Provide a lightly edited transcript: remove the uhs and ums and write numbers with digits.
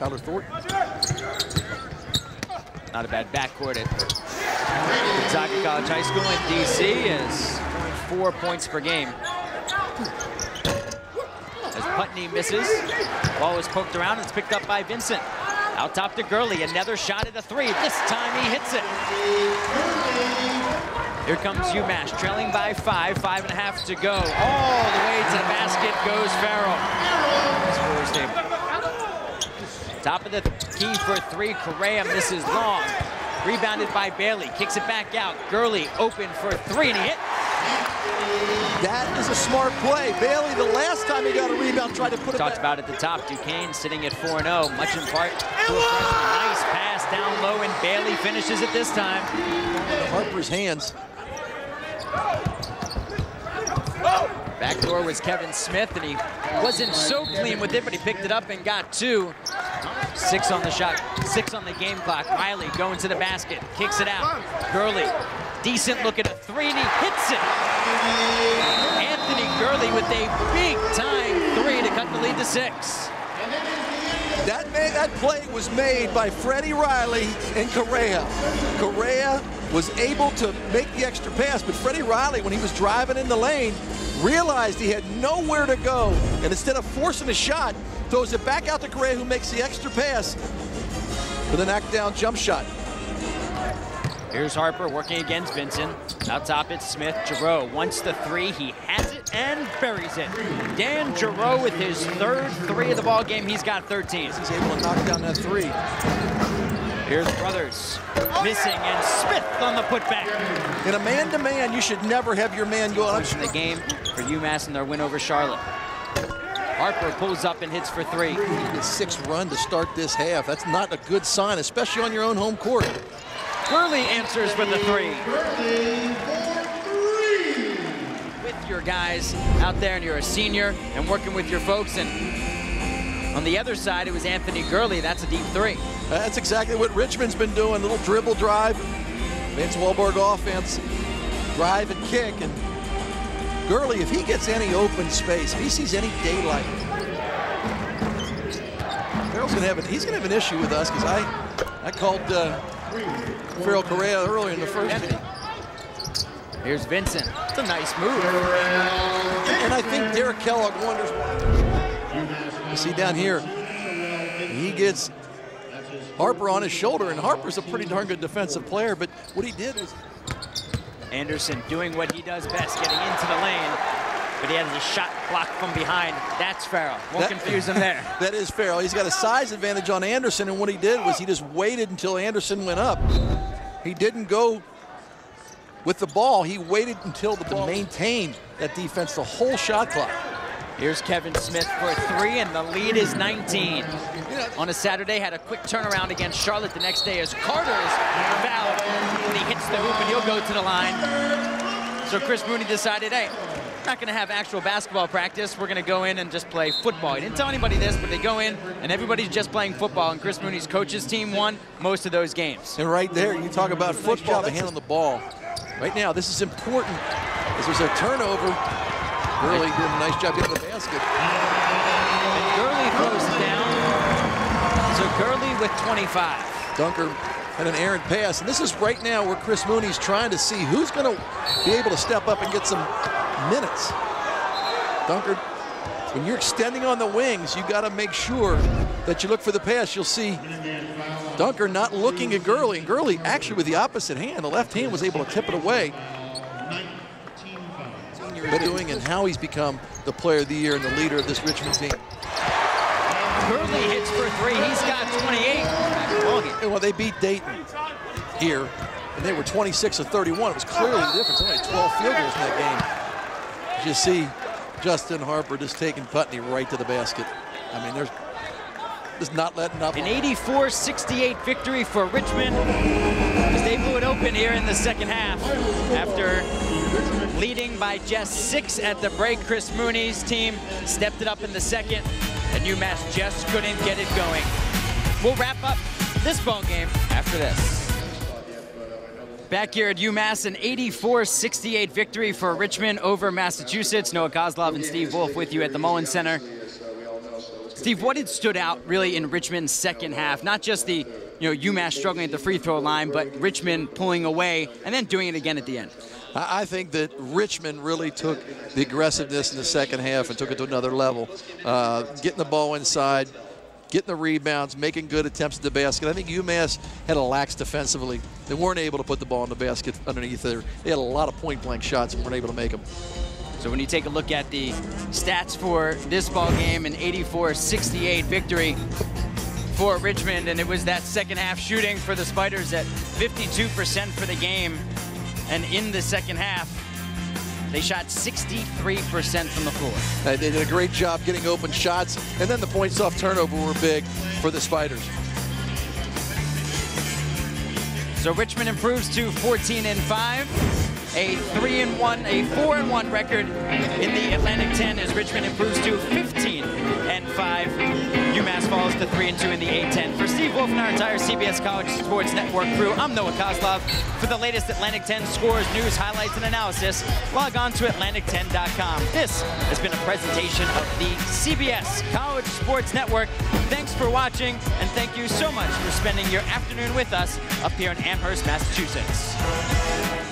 Tyler Thornton. Not a bad backcourt at Gonzaga College High School in D.C. is 4 points per game. As Putney misses, ball is poked around, it's picked up by Vincent. Out top to Gurley, another shot at a three. This time he hits it. Here comes UMass, trailing by 5.5 to go. All the way to the basket goes Farrell. Top of the key for three, Correa misses long. Rebounded by Bailey, kicks it back out. Gurley open for three, and he hit. That is a smart play. Bailey, the last time he got a rebound, tried to put it back. Talked about at the top, Duquesne sitting at 4-0, much in part to a freshman. Nice pass down low, and Bailey finishes it this time. Harper's hands. Backdoor was Kevin Smith, and he wasn't so clean with it, but he picked it up and got two. 6 on the shot, 6 on the game clock. Riley going to the basket, kicks it out. Gurley, decent look at a three, and he hits it. Anthony Gurley with a big-time three to cut the lead to 6. That play was made by Freddie Riley and Correa. Correa was able to make the extra pass, but Freddie Riley, when he was driving in the lane, realized he had nowhere to go, and instead of forcing a shot, throws it back out to Correa, who makes the extra pass with a knockdown jump shot. Here's Harper working against Vincent. Out top it's Smith. Giroux wants the three. He has it and buries it. Dan Giroux with his third three of the ball game. He's got 13. He's able to knock down that three. Here's Brothers missing, and Smith on the putback. In a man-to-man, you should never have your man go out. In the game for UMass in their win over Charlotte. Harper pulls up and hits for three. A 6 run to start this half. That's not a good sign, especially on your own home court. Gurley answers for the three. With your guys out there, and you're a senior and working with your folks, and on the other side, it was Anthony Gurley. That's a deep three. That's exactly what Richmond's been doing. Little dribble drive. Vince Wahlberg offense. Drive and kick. And Gurley, if he gets any open space, if he sees any daylight, Farrell's gonna have an issue with us, because I called Farrell Correa earlier in the first inning. Here's Vincent. It's a nice move. And I think Derek Kellogg wonders why. You see down here, he gets Harper on his shoulder, and Harper's a pretty darn good defensive player, but what he did was... Anderson doing what he does best, getting into the lane, but he has a shot blocked from behind. That's Farrell. Won't confuse him there. That is Farrell. He's got a size advantage on Anderson, and what he did was he just waited until Anderson went up. He didn't go with the ball. He waited until the ball maintained that defense the whole shot clock. Here's Kevin Smith for three, and the lead is 19. On a Saturday, had a quick turnaround against Charlotte the next day as Carter is fouled, and he hits the hoop, and he'll go to the line. So Chris Mooney decided, hey, we're not going to have actual basketball practice. We're going to go in and just play football. He didn't tell anybody this, but they go in, and everybody's just playing football, and Chris Mooney's coach's team won most of those games. And right there, you talk about football, the hand on the ball. Right now, this is important, as there's a turnover. Gurley did a nice job getting the basket. And Gurley throws it down. So Gurley with 25. Dunker had an errant pass. And this is right now where Chris Mooney's trying to see who's going to be able to step up and get some minutes. Dunker, when you're extending on the wings, you got to make sure that you look for the pass. You'll see Dunker not looking at Gurley. And Gurley actually with the opposite hand, the left hand, was able to tip it away. Doing and how he's become the player of the year and the leader of this Richmond team. Gurley hits for three. He's got 28. Well, they beat Dayton here, and they were 26 of 31. It was clearly the difference. Only 12 field goals in that game. You see Justin Harper just taking Putney right to the basket. I mean, there's just not letting up. An 84-68 victory for Richmond as they blew it open here in the second half. After leading by just 6 at the break, Chris Mooney's team stepped it up in the second, and UMass just couldn't get it going. We'll wrap up this ball game after this. Back here at UMass, an 84-68 victory for Richmond over Massachusetts. Noah Kozlov and Steve Wolf with you at the Mullen Center. Steve, what had stood out really in Richmond's second half? Not just the UMass struggling at the free throw line, but Richmond pulling away and then doing it again at the end. I think that Richmond really took the aggressiveness in the second half and took it to another level. Getting the ball inside, getting the rebounds, making good attempts at the basket. I think UMass had a lax defensively. They weren't able to put the ball in the basket underneath there. They had a lot of point-blank shots and weren't able to make them. So when you take a look at the stats for this ball game, an 84-68 victory for Richmond, and it was that second half shooting for the Spiders at 52% for the game. And in the second half, they shot 63% from the floor. They did a great job getting open shots, and then the points off turnover were big for the Spiders. So Richmond improves to 14-5, a 3-1, a 4-1 record in the Atlantic 10 as Richmond improves to 15-5. UMass falls to 3-2 in the A10. For Steve Wolf and our entire CBS College Sports Network crew, I'm Noah Kozlov. For the latest Atlantic 10 scores, news, highlights, and analysis, log on to Atlantic10.com. This has been a presentation of the CBS College Sports Network. Thanks for watching, and thank you so much for spending your afternoon with us up here in Amherst, Massachusetts.